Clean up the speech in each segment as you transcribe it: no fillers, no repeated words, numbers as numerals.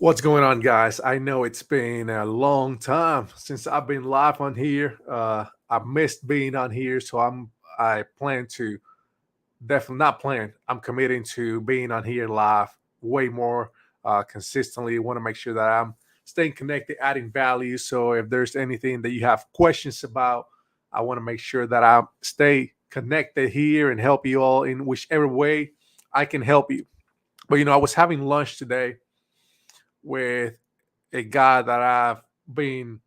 What's going on, guys? I know it's been a long time since I've been live on here. I missed being on here, so I plan to definitely not plan. I'm committing to being on here live way more consistently. Want to make sure that I'm staying connected, adding value. So if there's anything that you have questions about, I want to make sure that I stay connected here and help you all in whichever way I can help you. But I was having lunch today with a guy that I've been,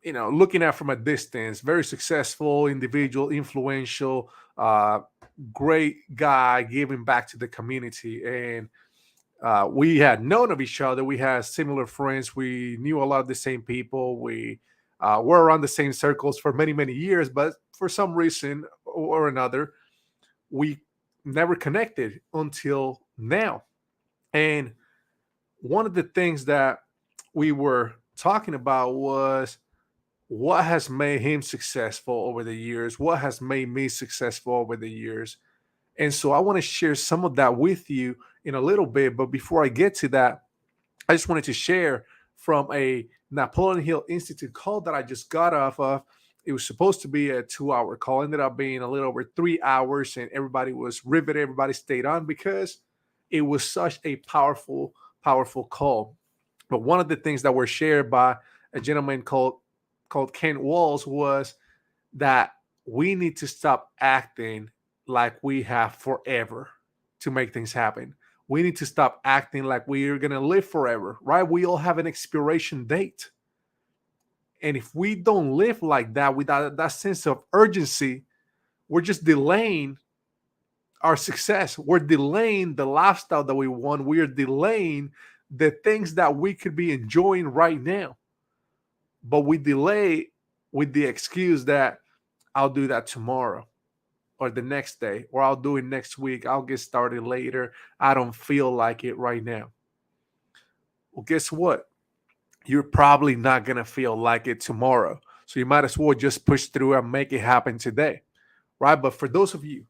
looking at from a distance. Very successful individual, influential, great guy, giving back to the community. And we had known of each other. We had similar friends. We knew a lot of the same people. We were around the same circles for many, many years. But for some reason or another, we never connected until now. And one of the things that we were talking about was what has made him successful over the years, what has made me successful over the years. And so I want to share some of that with you in a little bit. But before I get to that, I just wanted to share from a Napoleon Hill Institute call that I just got off of. It was supposed to be a 2 hour call, ended up being a little over 3 hours, and everybody was riveted. Everybody stayed on because it was such a powerful, powerful call. But one of the things that were shared by a gentleman called Ken Walls was that we need to stop acting like we have forever to make things happen. We need to stop acting like we are going to live forever, right? We all have an expiration date. And if we don't live like that without that sense of urgency, we're just delaying our success. We're delaying the lifestyle that we want. We are delaying the things that we could be enjoying right now. But we delay with the excuse that I'll do that tomorrow or the next day, or I'll do it next week. I'll get started later. I don't feel like it right now. Well, guess what? You're probably not going to feel like it tomorrow. So you might as well just push through and make it happen today, right? But for those of you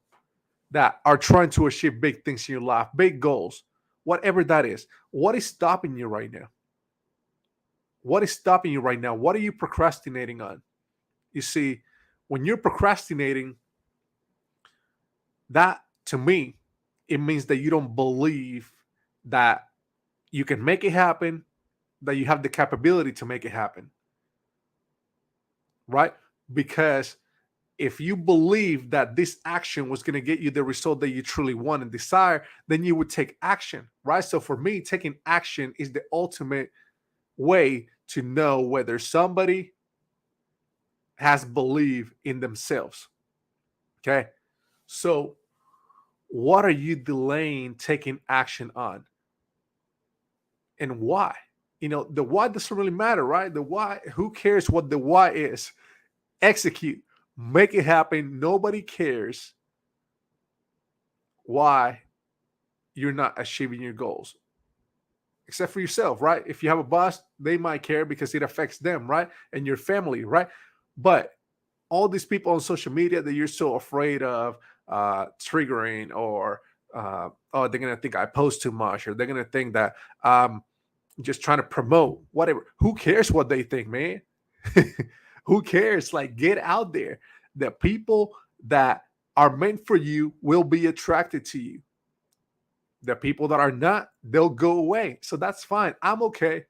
that are trying to achieve big things in your life, big goals, whatever that is, what is stopping you right now? What is stopping you right now? What are you procrastinating on? You see, when you're procrastinating, that to me, it means that you don't believe that you can make it happen, that you have the capability to make it happen, right? Because if you believe that this action was going to get you the result that you truly want and desire, then you would take action, right? So for me, taking action is the ultimate way to know whether somebody has belief in themselves. Okay. So, what are you delaying taking action on and why? The why doesn't really matter, right? The why, who cares what the why is? Execute, make it happen. Nobody cares why you're not achieving your goals except for yourself, right? If you have a boss, they might care because it affects them, right? And your family, right? But all these people on social media that you're so afraid of triggering, or oh, they're gonna think I post too much, or they're gonna think that I'm just trying to promote whatever. Who cares what they think, man? Who cares? Like, get out there. The people that are meant for you will be attracted to you. The people that are not, they'll go away. So that's fine. I'm okay.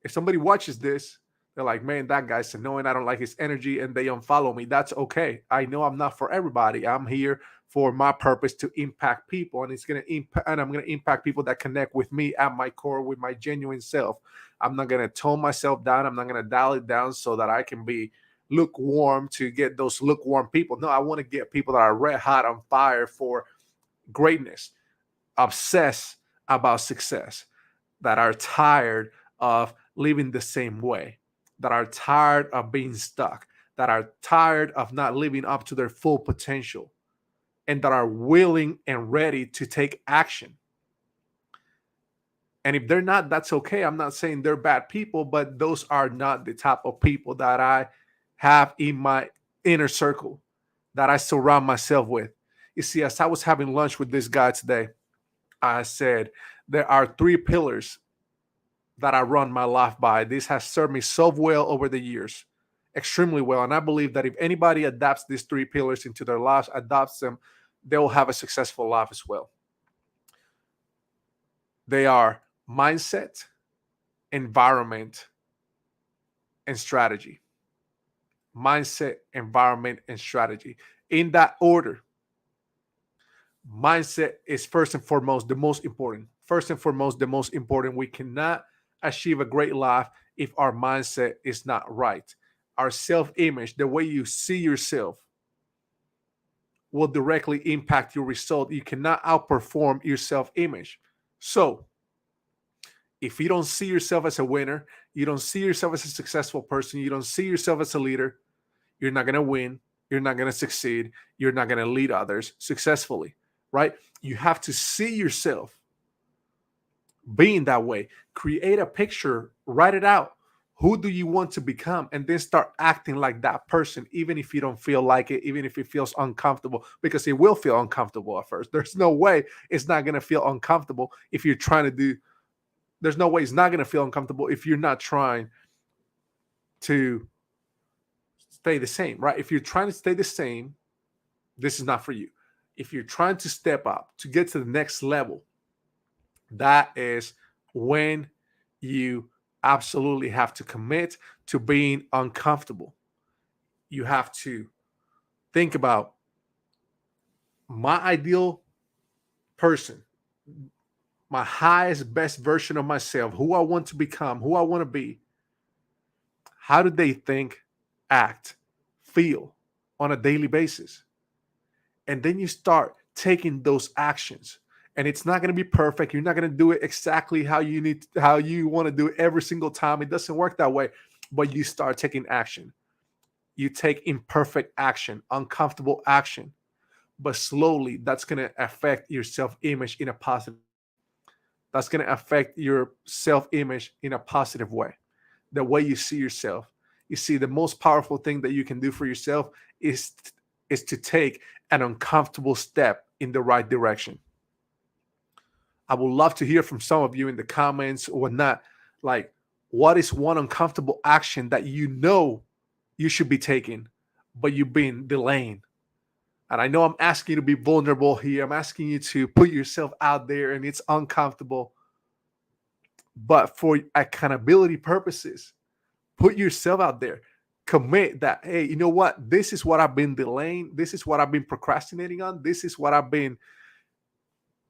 If somebody watches this, they're like, man, that guy's annoying. I don't like his energy, and they unfollow me. That's okay. I know I'm not for everybody. I'm here for my purpose to impact people, and it's gonna impact, and I'm gonna impact people that connect with me at my core, with my genuine self. I'm not gonna tone myself down. I'm not gonna dial it down so that I can be lukewarm to get those lukewarm people. No, I want to get people that are red hot on fire for greatness, obsessed about success, that are tired of living the same way, that are tired of being stuck, that are tired of not living up to their full potential, and that are willing and ready to take action. And if they're not, that's okay. I'm not saying they're bad people, but those are not the type of people that I have in my inner circle, that I surround myself with. You see, as I was having lunch with this guy today, I said there are three pillars that I run my life by. This has served me so well over the years, extremely well. And I believe that if anybody adapts these three pillars into their lives, adopts them, they will have a successful life as well. They are mindset, environment, and strategy. Mindset, environment, and strategy. In that order, mindset is first and foremost the most important. First and foremost, the most important. We cannot achieve a great life if our mindset is not right. Our self image, the way you see yourself, will directly impact your result. You cannot outperform your self image. So, if you don't see yourself as a winner, you don't see yourself as a successful person, you don't see yourself as a leader, you're not going to win, you're not going to succeed, you're not going to lead others successfully, right? You have to see yourself being that way. Create a picture, write it out. Who do you want to become? And then start acting like that person, even if you don't feel like it, even if it feels uncomfortable, because it will feel uncomfortable at first. There's no way it's not going to feel uncomfortable if you're trying to do, there's no way it's not going to feel uncomfortable if you're not trying to stay the same, right? If you're trying to stay the same, this is not for you. If you're trying to step up to get to the next level, that is when you absolutely have to commit to being uncomfortable. You have to think about my ideal person, my highest, best version of myself, who I want to become, who I want to be. How do they think, act, feel on a daily basis? And then you start taking those actions. And it's not going to be perfect. You're not going to do it exactly how you need, how you want to do it every single time. It doesn't work that way. But you start taking action. You take imperfect action, uncomfortable action. But slowly, that's going to affect your self-image in a positive. That's going to affect your self-image in a positive way. The way you see yourself. You see, the most powerful thing that you can do for yourself is to take an uncomfortable step in the right direction. I would love to hear from some of you in the comments or whatnot. Like, what is one uncomfortable action that you know you should be taking, but you've been delaying? And I know I'm asking you to be vulnerable here. I'm asking you to put yourself out there, and it's uncomfortable. But for accountability purposes, put yourself out there. Commit that, hey, you know what? This is what I've been delaying. This is what I've been procrastinating on. This is what I've been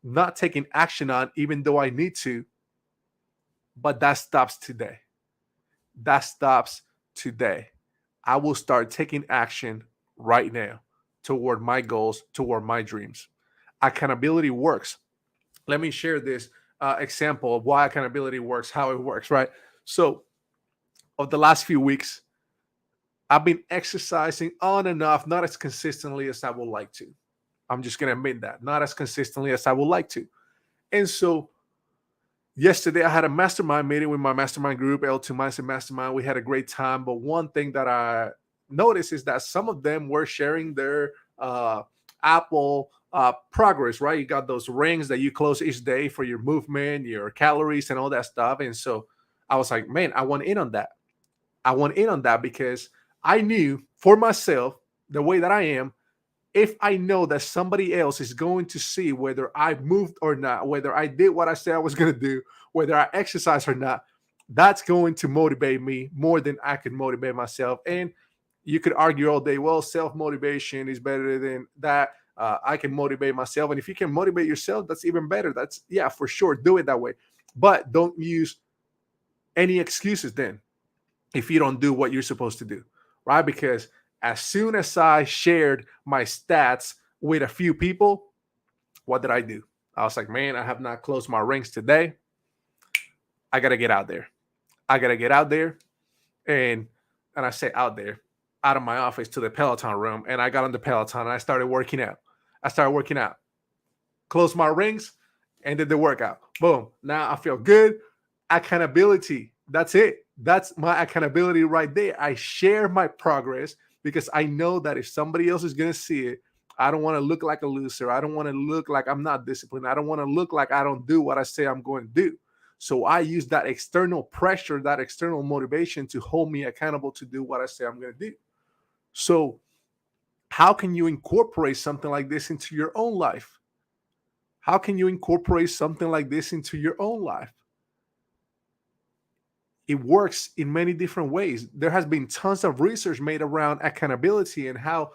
not taking action on, even though I need to. But that stops today. That stops today. I will start taking action right now toward my goals, toward my dreams. Accountability works. Let me share this example of why accountability works, how it works, right? So, of the last few weeks, I've been exercising on and off, not as consistently as I would like to. I'm just going to admit that, not as consistently as I would like to. And so, yesterday I had a mastermind meeting with my mastermind group, L2 Mindset Mastermind. We had a great time. But one thing that I noticed is that some of them were sharing their Apple progress, right? You got those rings that you close each day for your movement, your calories, and all that stuff. And so I was like, man, I want in on that. I want in on that because I knew for myself, the way that I am, if I know that somebody else is going to see whether I moved or not, whether I did what I said I was going to do, whether I exercise or not, that's going to motivate me more than I could motivate myself. And you could argue all day, well, self-motivation is better than that. I can motivate myself. And if you can motivate yourself, that's even better. That's, yeah, for sure. Do it that way. But don't use any excuses then if you don't do what you're supposed to do, right? Because as soon as I shared my stats with a few people, what did I do? I was like, man, I have not closed my ranks today. I got to get out there. I got to get out there. And I say out there, out of my office to the Peloton room. And I got on the Peloton and I started working out. Closed my rings and did the workout. Boom. Now I feel good. Accountability. That's it. That's my accountability right there. I share my progress because I know that if somebody else is going to see it, I don't want to look like a loser. I don't want to look like I'm not disciplined. I don't want to look like I don't do what I say I'm going to do. So I use that external pressure, that external motivation to hold me accountable to do what I say I'm going to do. So, how can you incorporate something like this into your own life? How can you incorporate something like this into your own life? It works in many different ways. There has been tons of research made around accountability and how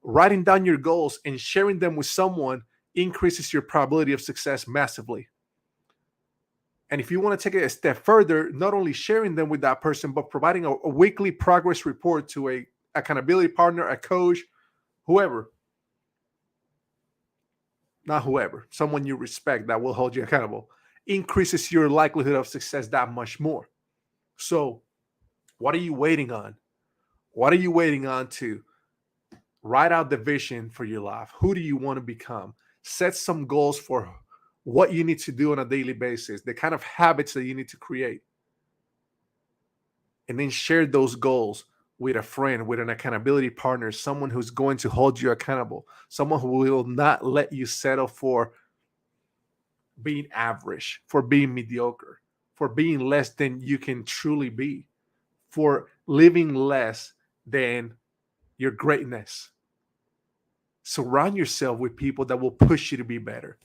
writing down your goals and sharing them with someone increases your probability of success massively. And if you want to take it a step further, not only sharing them with that person, but providing a weekly progress report to a accountability partner, a coach, whoever, not whoever, someone you respect that will hold you accountable, increases your likelihood of success that much more. So, what are you waiting on? What are you waiting on to write out the vision for your life? Who do you want to become? Set some goals for what you need to do on a daily basis, the kind of habits that you need to create. And then share those goals with a friend, with an accountability partner, someone who's going to hold you accountable, someone who will not let you settle for being average, for being mediocre, for being less than you can truly be, for living less than your greatness. Surround yourself with people that will push you to be better.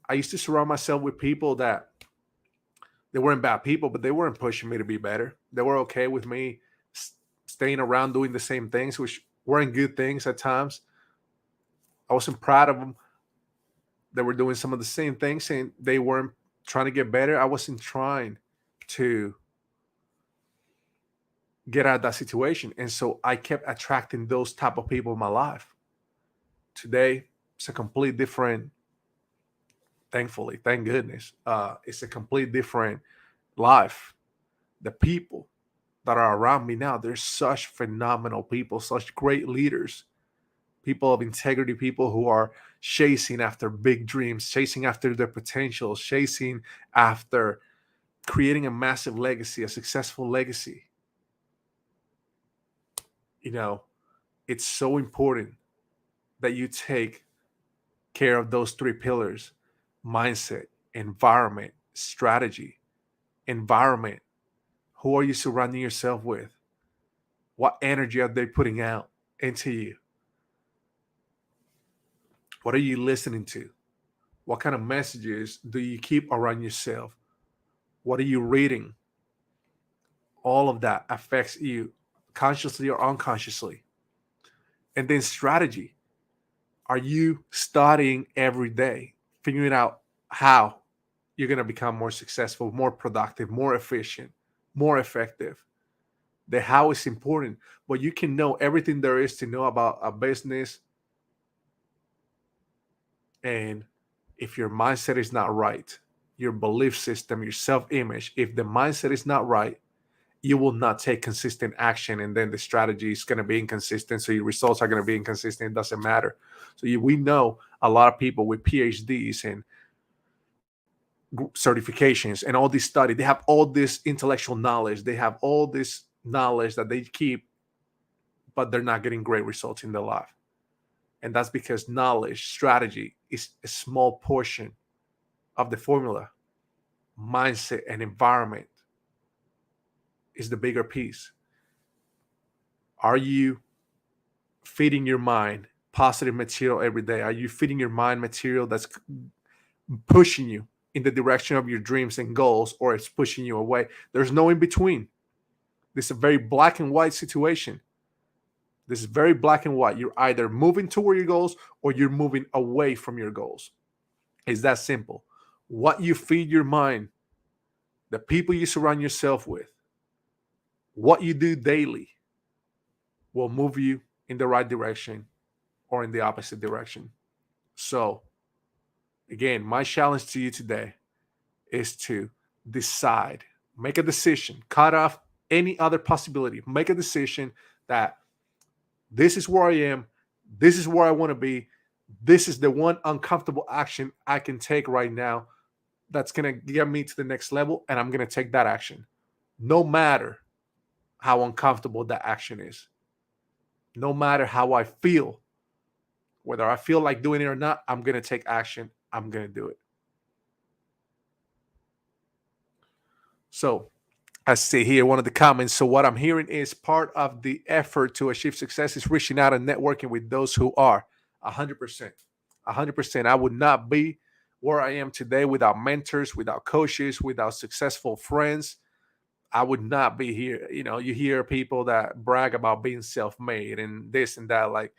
I used to surround myself with people that they weren't bad people, but they weren't pushing me to be better. They were okay with me staying around doing the same things, which weren't good things at times. I wasn't proud of them. They were doing some of the same things and they weren't trying to get better. I wasn't trying to get out of that situation. And so I kept attracting those type of people in my life. Today, it's a complete different, thankfully, thank goodness. It's a complete different life. The people that are around me now, they're such phenomenal people, such great leaders, people of integrity, people who are chasing after big dreams, chasing after their potential, chasing after creating a massive legacy, a successful legacy. You know, it's so important that you take care of those three pillars: mindset, environment, strategy. Environment. Who are you surrounding yourself with? What energy are they putting out into you? What are you listening to? What kind of messages do you keep around yourself? What are you reading? All of that affects you consciously or unconsciously. And then strategy. Are you studying every day, figuring out how you're going to become more successful, more productive, more efficient, more effective? The how is important, but you can know everything there is to know about a business. And if your mindset is not right, your belief system, your self image, if the mindset is not right, you will not take consistent action. And then the strategy is going to be inconsistent. So your results are going to be inconsistent. It doesn't matter. So we know a lot of people with PhDs and certifications and all this study, they have all this intellectual knowledge. They have all this knowledge that they keep, but they're not getting great results in their life. And that's because knowledge, strategy is a small portion of the formula. Mindset and environment is the bigger piece. Are you feeding your mind positive material every day? Are you feeding your mind material that's pushing you in the direction of your dreams and goals, or it's pushing you away? There's no in between. This is a very black and white situation. This is very black and white. You're either moving toward your goals or you're moving away from your goals. It's that simple. What you feed your mind, the people you surround yourself with, what you do daily will move you in the right direction or in the opposite direction. So, again, my challenge to you today is to decide, make a decision, cut off any other possibility, make a decision that this is where I am, this is where I want to be, this is the one uncomfortable action I can take right now that's going to get me to the next level, and I'm going to take that action no matter how uncomfortable that action is. No matter how I feel, whether I feel like doing it or not, I'm going to take action. I'm going to do it. So I see here one of the comments. So what I'm hearing is part of the effort to achieve success is reaching out and networking with those who are 100%. 100%. I would not be where I am today without mentors, without coaches, without successful friends. I would not be here. You know, you hear people that brag about being self-made and this and that. Like,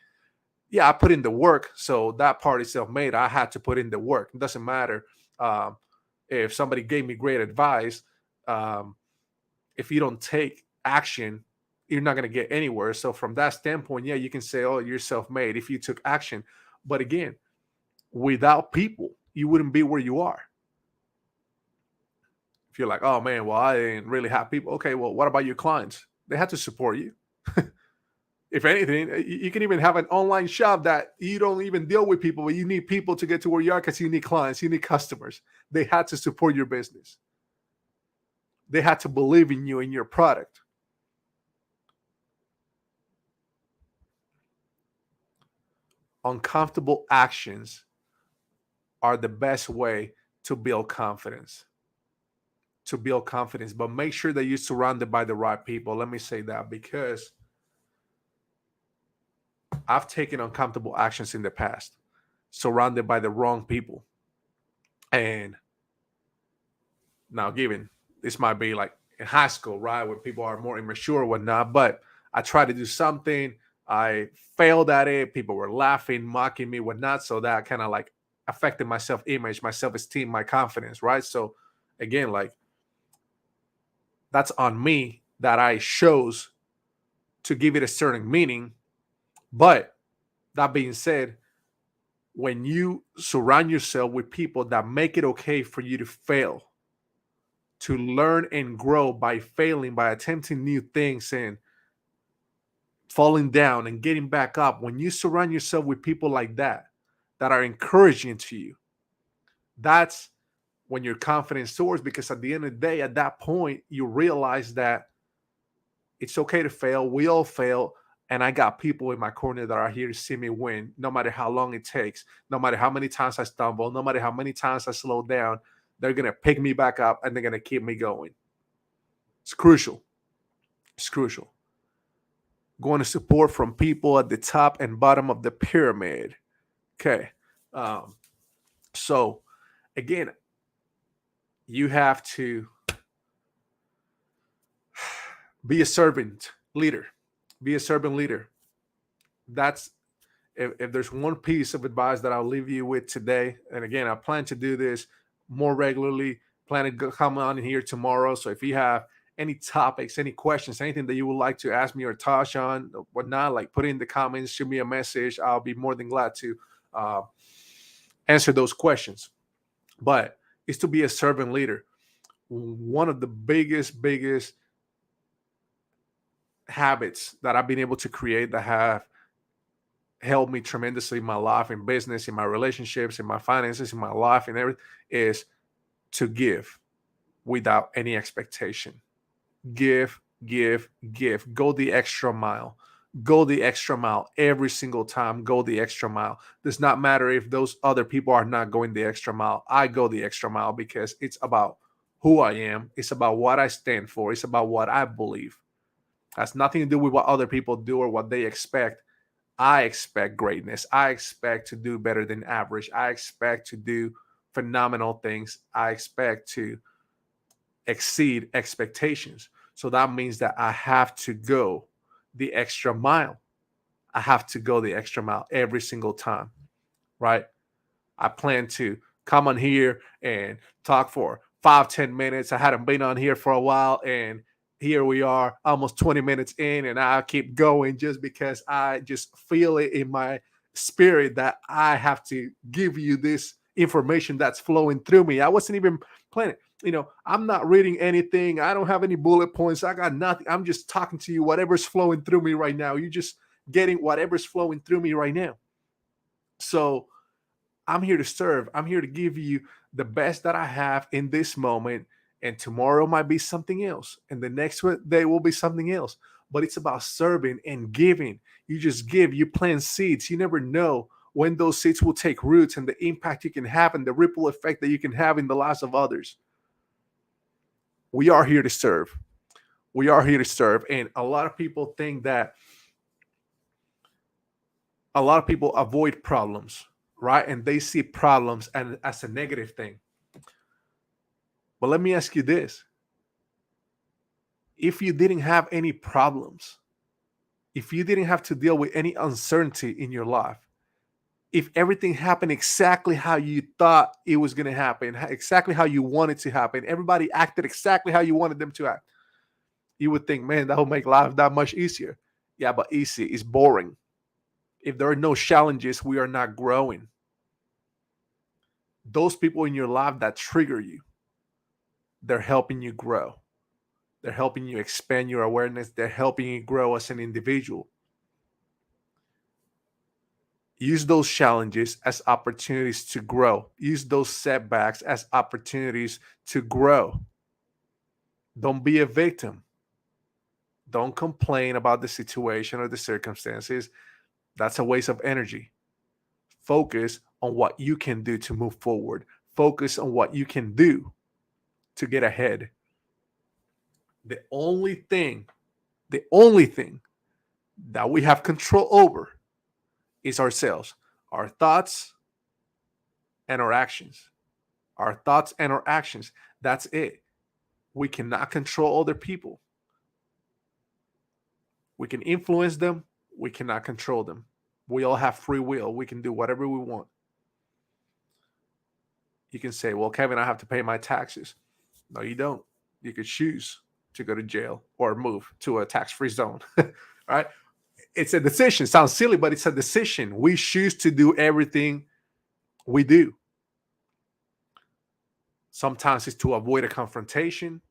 yeah, I put in the work. So that part is self-made. I had to put in the work. It doesn't matter um, if somebody gave me great advice. Um, if you don't take action, you're not going to get anywhere. So from that standpoint, yeah, you can say, oh, you're self-made if you took action. But again, without people, you wouldn't be where you are. If you're like, oh man, well, I didn't really have people. Okay, well, what about your clients? They had to support you. If anything, you can even have an online shop that you don't even deal with people, but you need people to get to where you are because you need clients, you need customers. They had to support your business. They had to believe in you and your product. Uncomfortable actions are the best way to build confidence. To build confidence, but make sure that you're surrounded by the right people. Let me say that because I've taken uncomfortable actions in the past, surrounded by the wrong people. And now, given this might be like in high school, right, where people are more immature or whatnot, but I tried to do something, I failed at it, people were laughing, mocking me, whatnot. So that kind of like affected my self image, my self esteem, my confidence, right? So, again, like that's on me that I chose to give it a certain meaning. But that being said, when you surround yourself with people that make it okay for you to fail, to learn and grow by failing, by attempting new things and falling down and getting back up, when you surround yourself with people like that, that are encouraging to you, that's when your confidence soars. Because at the end of the day, at that point, you realize that it's okay to fail. We all fail. And I got people in my corner that are here to see me win, no matter how long it takes, no matter how many times I stumble, no matter how many times I slow down, they're going to pick me back up and they're going to keep me going. It's crucial. It's crucial. Going to support from people at the top and bottom of the pyramid. Okay. Um, so, again, you have to be a servant leader. Be a servant leader. That's if there's one piece of advice that I'll leave you with today, and again, I plan to do this more regularly, plan to come on in here tomorrow. So if you have any topics, any questions, anything that you would like to ask me or Tosh on, or whatnot, like put it in the comments, shoot me a message. I'll be more than glad to uh, answer those questions. But it's to be a servant leader. One of the biggest habits that I've been able to create that have helped me tremendously in my life, in business, in my relationships, in my finances, in my life, and everything is to give without any expectation. Give, give, give. Go the extra mile. Go the extra mile every single time. Go the extra mile. Does not matter if those other people are not going the extra mile. I go the extra mile because it's about who I am. It's about what I stand for. It's about what I believe. It has nothing to do with what other people do or what they expect. I expect greatness. I expect to do better than average. I expect to do phenomenal things. I expect to exceed expectations. So that means that I have to go the extra mile. I have to go the extra mile every single time, right? I plan to come on here and talk for 5-10 minutes. I hadn't been on here for a while, and here we are almost 20 minutes in, and I keep going just because I just feel it in my spirit that I have to give you this information that's flowing through me. I wasn't even planning. I'm not reading anything. I don't have any bullet points. I got nothing. I'm just talking to you, whatever's flowing through me right now. You're just getting whatever's flowing through me right now. So I'm here to serve. I'm here to give you the best that I have in this moment. and tomorrow might be something else, and the next day will be something else. But it's about serving and giving. You just give, you plant seeds. You never know when those seeds will take roots and the impact you can have and the ripple effect that you can have in the lives of others. We are here to serve. We are here to serve. And a lot of people think that a lot of people avoid problems, right? And they see problems and as a negative thing. But let me ask you this. If you didn't have any problems, if you didn't have to deal with any uncertainty in your life, if everything happened exactly how you thought it was going to happen, exactly how you wanted to happen, everybody acted exactly how you wanted them to act, you would think, man, that will make life that much easier. Yeah, but easy is boring. If there are no challenges, we are not growing. Those people in your life that trigger you, they're helping you grow. They're helping you expand your awareness. They're helping you grow as an individual. Use those challenges as opportunities to grow. Use those setbacks as opportunities to grow. Don't be a victim. Don't complain about the situation or the circumstances. That's a waste of energy. Focus on what you can do to move forward. Focus on what you can do to get ahead. The only thing that we have control over is ourselves, our thoughts and our actions. Our thoughts and our actions. That's it. We cannot control other people. We can influence them. We cannot control them. We all have free will. We can do whatever we want. You can say, well, Kevin, I have to pay my taxes. No, you don't. You could choose to go to jail or move to a tax-free zone. Right? It's a decision. Sounds silly, but it's a decision. We choose to do everything we do. Sometimes it's to avoid a confrontation.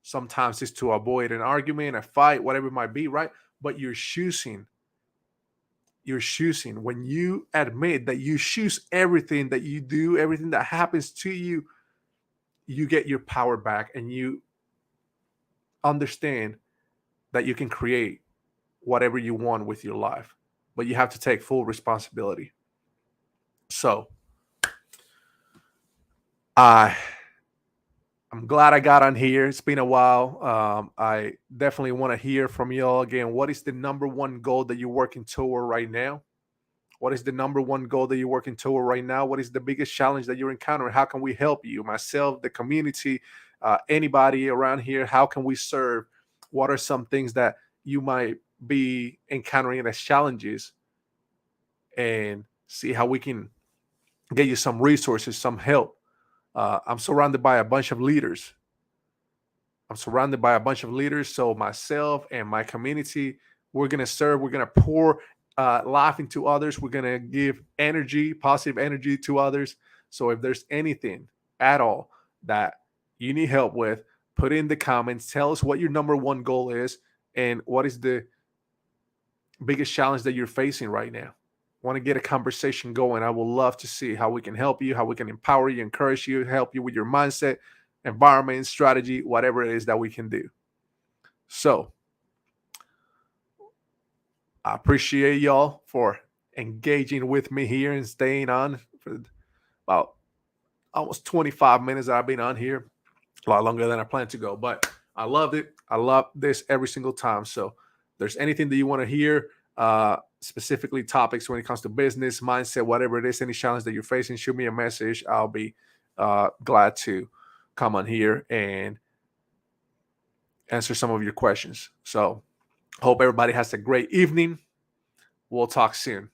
Sometimes it's to avoid an argument, a fight, whatever it might be, right? But you're choosing. You're choosing. When you admit that you choose everything that you do, everything that happens to you, you get your power back and you understand that you can create whatever you want with your life. But you have to take full responsibility. So, I'm glad I got on here. It's been a while. I definitely want to hear from y'all again. What is the number one goal that you're working toward right now? What is the number one goal that you're working toward right now? What is the biggest challenge that you're encountering? How can we help you, myself, the community, anybody around here? How can we serve? What are some things that you might be encountering as challenges, and see how we can get you some resources, some help. I'm surrounded by a bunch of leaders. So myself and my community, we're gonna serve. We're gonna pour life into others. We're gonna give energy, positive energy to others. So if there's anything at all that you need help with, put in the comments. Tell us what your number one goal is and what is the biggest challenge that you're facing right now. Want to get a conversation going. I would love to see how we can help you, how we can empower you, encourage you, help you with your mindset, environment, strategy, whatever it is that we can do. So I appreciate y'all for engaging with me here and staying on for about almost 25 minutes that I've been on here. A lot longer than I planned to go, but I loved it. I love this every single time. So if there's anything that you want to hear, specifically topics when it comes to business, mindset, whatever it is, any challenge that you're facing, shoot me a message. I'll be glad to come on here and answer some of your questions. So hope everybody has a great evening. We'll talk soon.